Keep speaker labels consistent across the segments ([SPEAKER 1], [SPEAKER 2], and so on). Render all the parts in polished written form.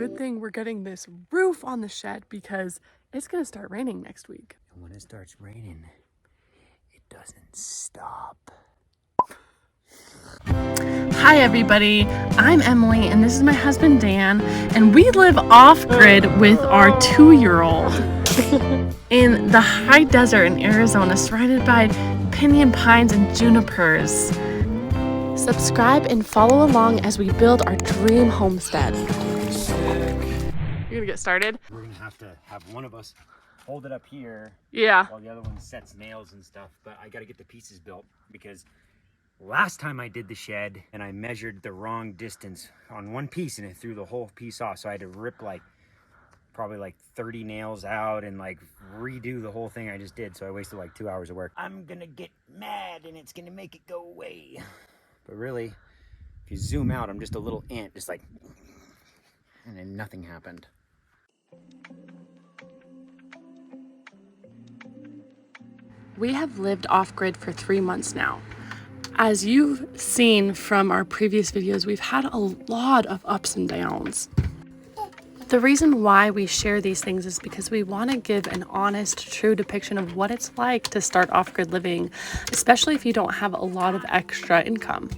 [SPEAKER 1] good thing we're getting this roof on the shed because it's gonna start raining next week.
[SPEAKER 2] And when it starts raining, it doesn't stop.
[SPEAKER 1] Hi everybody, I'm Emily and this is my husband Dan, and we live off-grid with our 2-year-old in the high desert in Arizona, surrounded by pinyon pines and junipers. Subscribe and follow along as we build our dream homestead. You're gonna get started?
[SPEAKER 2] We're gonna have to have one of us hold it up here,
[SPEAKER 1] Yeah.
[SPEAKER 2] while the other one sets nails and stuff, but I gotta get the pieces built because last time I did the shed and I measured the wrong distance on one piece and it threw the whole piece off, so I had to rip probably 30 nails out and redo the whole thing I just did, so I wasted 2 hours of work. I'm gonna get mad and it's gonna make it go away. But really, if you zoom out, I'm just a little ant, just and then nothing happened.
[SPEAKER 1] We have lived off-grid for 3 months now. As you've seen from our previous videos, we've had a lot of ups and downs. The reason why we share these things is because we want to give an honest, true depiction of what it's like to start off-grid living, especially if you don't have a lot of extra income.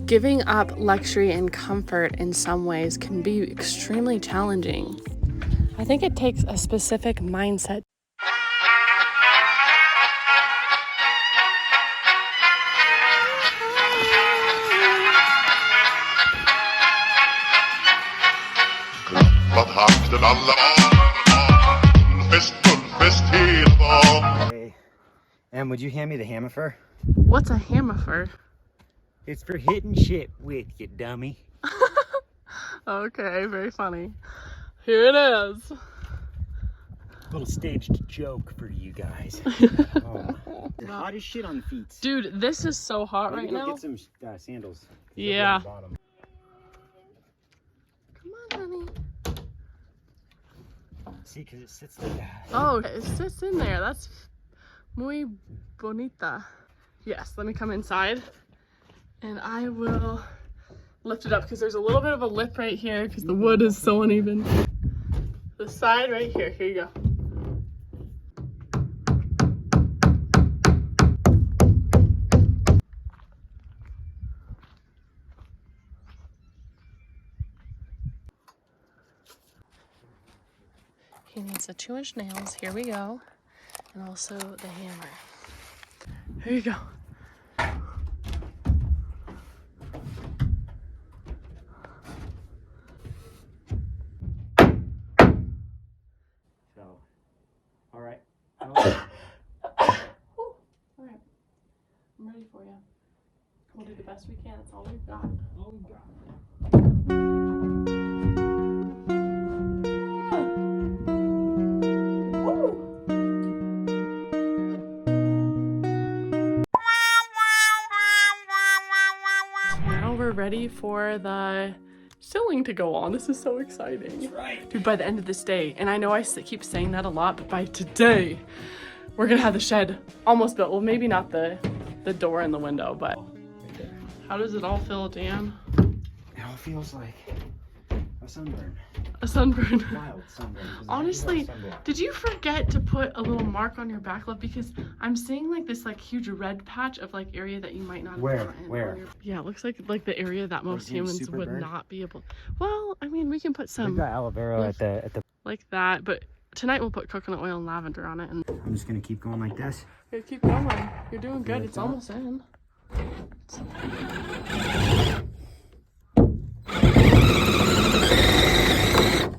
[SPEAKER 1] Giving up luxury and comfort in some ways can be extremely challenging. I think it takes a specific mindset.
[SPEAKER 2] Hey, Em, would you hand me the hammer?
[SPEAKER 1] What's a hammer?
[SPEAKER 2] It's for hitting shit with, you dummy.
[SPEAKER 1] Okay, very funny. Here it is.
[SPEAKER 2] Little staged joke for you guys. You're hot as shit on the feet.
[SPEAKER 1] Dude, this is so hot right now.
[SPEAKER 2] Get some sandals.
[SPEAKER 1] Yeah.
[SPEAKER 2] Come
[SPEAKER 1] on, honey.
[SPEAKER 2] See, because it sits like that.
[SPEAKER 1] Oh, it sits in there. That's muy bonita. Yes, let me come inside and I will lift it up because there's a little bit of a lip right here because the wood is so uneven. The side right here. Here you go. He needs the 2-inch nails. Here we go. And also the hammer. Here you go.
[SPEAKER 2] So, all right.
[SPEAKER 1] All right. I'm ready for you. We'll do the best we can. That's all we've got. Now we're ready for the ceiling to go on. This is so exciting.
[SPEAKER 2] That's right.
[SPEAKER 1] Dude, by the end of this day, and I know I keep saying that a lot, but by today, we're gonna have the shed almost built. Well, maybe not the door and the window, but how does it all feel, Dan?
[SPEAKER 2] It all feels like a sunburn.
[SPEAKER 1] A sunburn.
[SPEAKER 2] Wild sunburn.
[SPEAKER 1] Honestly, did you forget to put a little mark on your back lip? Because I'm seeing this huge red patch of area that you might not have gotten.
[SPEAKER 2] Where?
[SPEAKER 1] Yeah, it looks like the area that most humans would
[SPEAKER 2] burn?
[SPEAKER 1] not be able. Well, I mean, we can put
[SPEAKER 2] We
[SPEAKER 1] some
[SPEAKER 2] got aloe vera at the.
[SPEAKER 1] like that, but tonight we'll put coconut oil and lavender on it, and
[SPEAKER 2] I'm just gonna keep going like this.
[SPEAKER 1] yeah, keep going. You're doing good.
[SPEAKER 2] Like
[SPEAKER 1] It's
[SPEAKER 2] that?
[SPEAKER 1] almost in.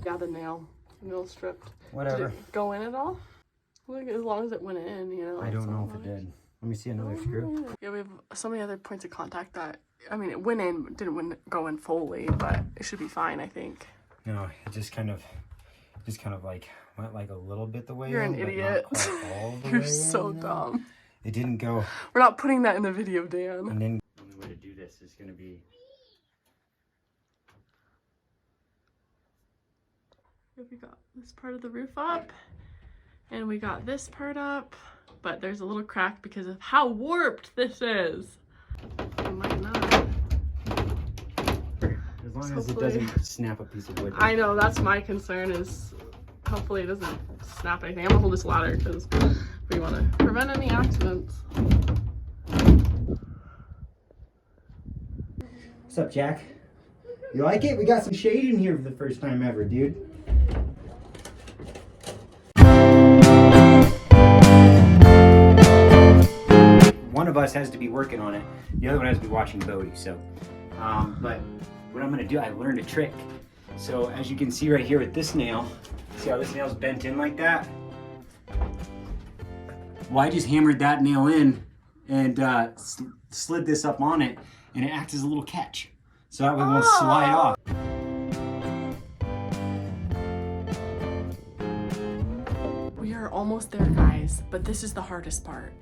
[SPEAKER 1] Yeah, the nail stripped.
[SPEAKER 2] Whatever.
[SPEAKER 1] Did it go in at all? Like, as long as it went in,
[SPEAKER 2] I don't know if it did. Let me see another screw.
[SPEAKER 1] Yeah, we have so many other points of contact that, I mean, it went in, didn't go in fully, but it should be fine, I think.
[SPEAKER 2] No, it just kind of went a little bit the way
[SPEAKER 1] You're
[SPEAKER 2] in,
[SPEAKER 1] an
[SPEAKER 2] but
[SPEAKER 1] idiot.
[SPEAKER 2] not quite all the
[SPEAKER 1] You're
[SPEAKER 2] way
[SPEAKER 1] so
[SPEAKER 2] in,
[SPEAKER 1] dumb.
[SPEAKER 2] It didn't go.
[SPEAKER 1] We're not putting that in the video, Dan.
[SPEAKER 2] And then the only way to do this is gonna be.
[SPEAKER 1] We got this part of the roof up, and we got this part up, but there's a little crack because of how warped this is. It might not.
[SPEAKER 2] As long as it
[SPEAKER 1] Hopefully.
[SPEAKER 2] doesn't snap a piece of wood.
[SPEAKER 1] I know, that's my concern, is hopefully it doesn't snap anything. I'm gonna hold this ladder because we want to prevent any accidents.
[SPEAKER 2] What's up, Jack? You like it? We got some shade in here for the first time ever, dude. One of us has to be working on it. The other one has to be watching Bodie. So, but what I'm gonna do, I learned a trick. So as you can see right here with this nail, see how this nail's bent in like that? Well, I just hammered that nail in and slid this up on it, and it acts as a little catch. So that way it won't slide off.
[SPEAKER 1] We are almost there, guys, but this is the hardest part.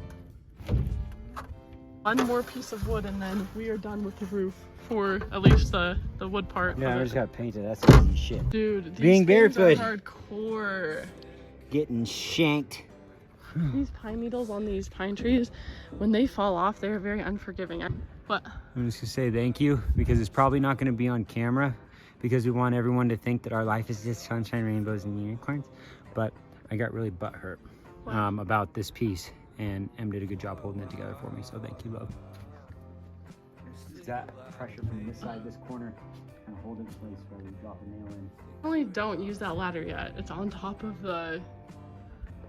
[SPEAKER 1] One more piece of wood and then we are done with the roof, for at least the wood part.
[SPEAKER 2] No,
[SPEAKER 1] of
[SPEAKER 2] I
[SPEAKER 1] it.
[SPEAKER 2] just got painted. That's easy shit.
[SPEAKER 1] Dude, these
[SPEAKER 2] Being
[SPEAKER 1] things
[SPEAKER 2] barefoot.
[SPEAKER 1] are hardcore.
[SPEAKER 2] Getting shanked.
[SPEAKER 1] These pine needles on these pine trees, when they fall off, they're very unforgiving. What?
[SPEAKER 2] I'm just gonna say thank you, because it's probably not gonna be on camera, because we want everyone to think that our life is just sunshine, rainbows, and unicorns. But I got really butthurt about this piece, and Em did a good job holding it together for me, so thank you, love. Is that pressure from this side, this corner, kind of hold it in place while we drop a nail in?
[SPEAKER 1] Only don't use that ladder yet. It's on top of the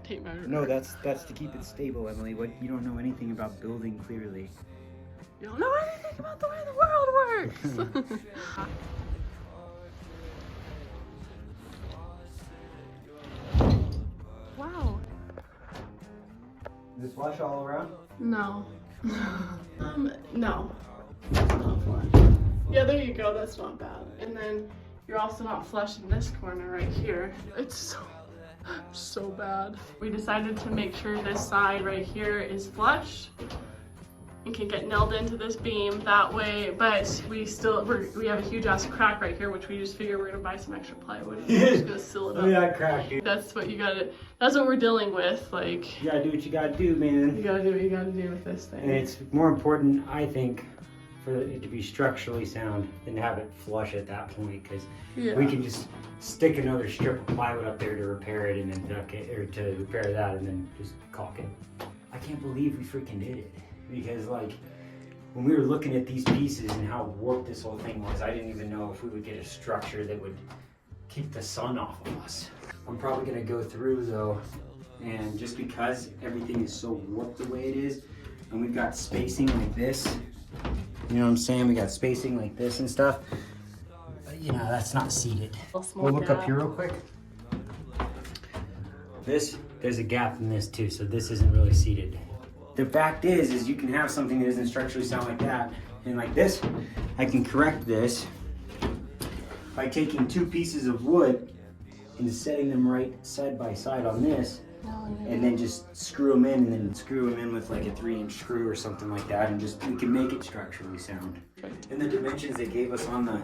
[SPEAKER 1] tape measure.
[SPEAKER 2] No, that's to keep it stable, Emily. What, you don't know anything about building, clearly.
[SPEAKER 1] You don't know anything about the way the world works. Wow.
[SPEAKER 2] Is this flush all around?
[SPEAKER 1] No. No. Yeah, there you go. That's not bad. And then you're also not flush in this corner right here. It's so bad. We decided to make sure this side right here is flush and can get nailed into this beam that way, but we have a huge ass crack right here, which we just figure we're gonna buy some extra plywood and we're just gonna seal it up.
[SPEAKER 2] Look at that crack, dude.
[SPEAKER 1] That's what we're dealing with. Like,
[SPEAKER 2] You gotta do what you gotta do, man.
[SPEAKER 1] you gotta do what you gotta do with this thing.
[SPEAKER 2] And it's more important, I think, for it to be structurally sound than to have it flush at that point, because we can just stick another strip of plywood up there to repair it, and then duck it, or to repair that, and then just caulk it. I can't believe we freaking did it, because like when we were looking at these pieces and how warped this whole thing was, I didn't even know if we would get a structure that would keep the sun off of us. I'm probably gonna go through though, and just because everything is so warped the way it is, and we've got spacing like this, you know what I'm saying? We got spacing like this and stuff. You know, that's not seated. We'll look up here real quick. There's a gap in this too, so this isn't really seated. The fact is you can have something that doesn't structurally sound like that, and like this, I can correct this by taking two pieces of wood and setting them right side by side on this, and then just screw them in, and then screw them in with like a 3-inch screw or something like that, and just we can make it structurally sound. And the dimensions they gave us on the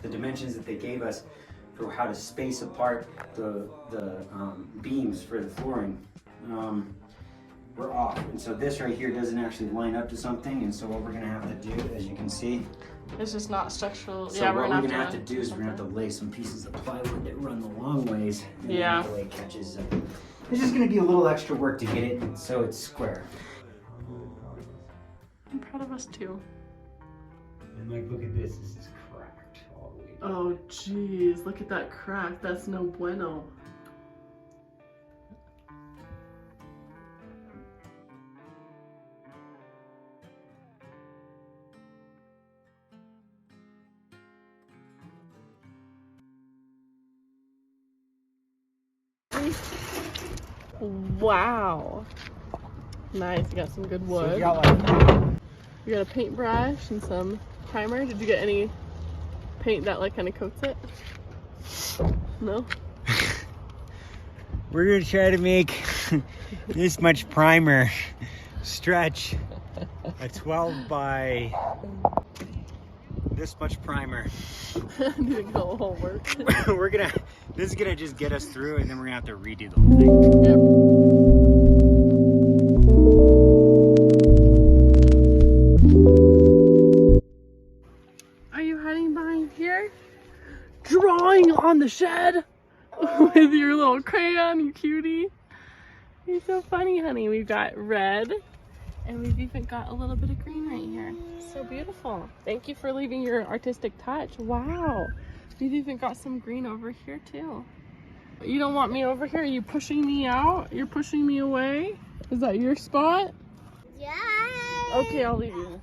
[SPEAKER 2] dimensions that they gave us for how to space apart the beams for the flooring were off, and so this right here doesn't actually line up to something, and so what we're gonna have to do, as you can see,
[SPEAKER 1] it's just not structural.
[SPEAKER 2] so what we're gonna have to do is we're gonna have to lay some pieces of plywood that run the long ways, and then that way it catches up. It's just gonna be a little extra work to get it so it's square.
[SPEAKER 1] I'm proud of us too.
[SPEAKER 2] And like, look at this is cracked all the way down.
[SPEAKER 1] Oh jeez, look at that crack. That's no bueno. Wow. Nice, you got some good wood.
[SPEAKER 2] So you got like,
[SPEAKER 1] You got a paintbrush and some primer. Did you get any paint that like kind of coats it? No?
[SPEAKER 2] we're gonna try to make this much primer stretch a 12 by this much primer.
[SPEAKER 1] Didn't go all work.
[SPEAKER 2] This is gonna just get us through, and then we're gonna have to redo the whole thing.
[SPEAKER 1] Yep. Are you hiding the shed with your little crayon, you cutie. You're so funny, honey. We've got red, and we've even got a little bit of green right here. So beautiful. Thank you for leaving your artistic touch. Wow. We've even got some green over here too. You don't want me over here? Are you pushing me out? You're pushing me away? Is that your spot?
[SPEAKER 3] Yeah.
[SPEAKER 1] Okay, I'll leave you.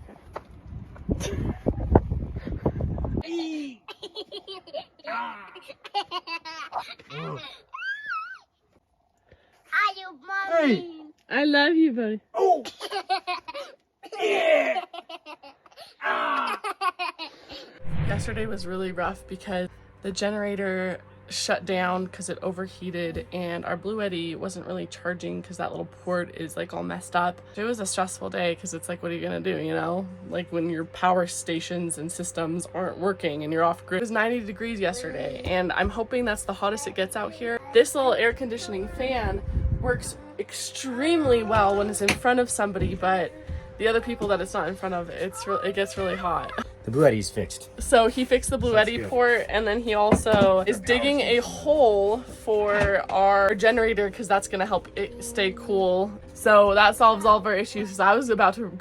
[SPEAKER 3] Are you mommy?
[SPEAKER 2] Hey.
[SPEAKER 1] I love you, buddy.
[SPEAKER 2] Oh! Yeah! Ah!
[SPEAKER 1] Yesterday was really rough because the generator shut down because it overheated, and our Blue Eddy wasn't really charging because that little port is like all messed up. It was a stressful day because it's like, what are you gonna do, you know? Like when your power stations and systems aren't working and you're off grid. It was 90 degrees yesterday, and I'm hoping that's the hottest it gets out here. This little air conditioning fan works extremely well when it's in front of somebody, but the other people that it's not in front of, it gets really hot.
[SPEAKER 2] The Blue Eddy's fixed.
[SPEAKER 1] So he fixed the Blue
[SPEAKER 2] That's
[SPEAKER 1] Eddy
[SPEAKER 2] good.
[SPEAKER 1] port, and then he also is digging a hole for our generator because that's gonna help it stay cool. So that solves all of our issues. 'Cause I was about to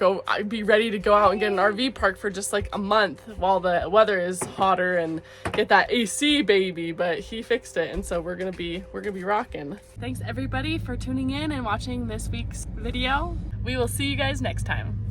[SPEAKER 1] be ready to go out and get an RV park for just like a month while the weather is hotter and get that AC baby. But he fixed it, and so we're gonna be rocking. Thanks everybody for tuning in and watching this week's video. We will see you guys next time.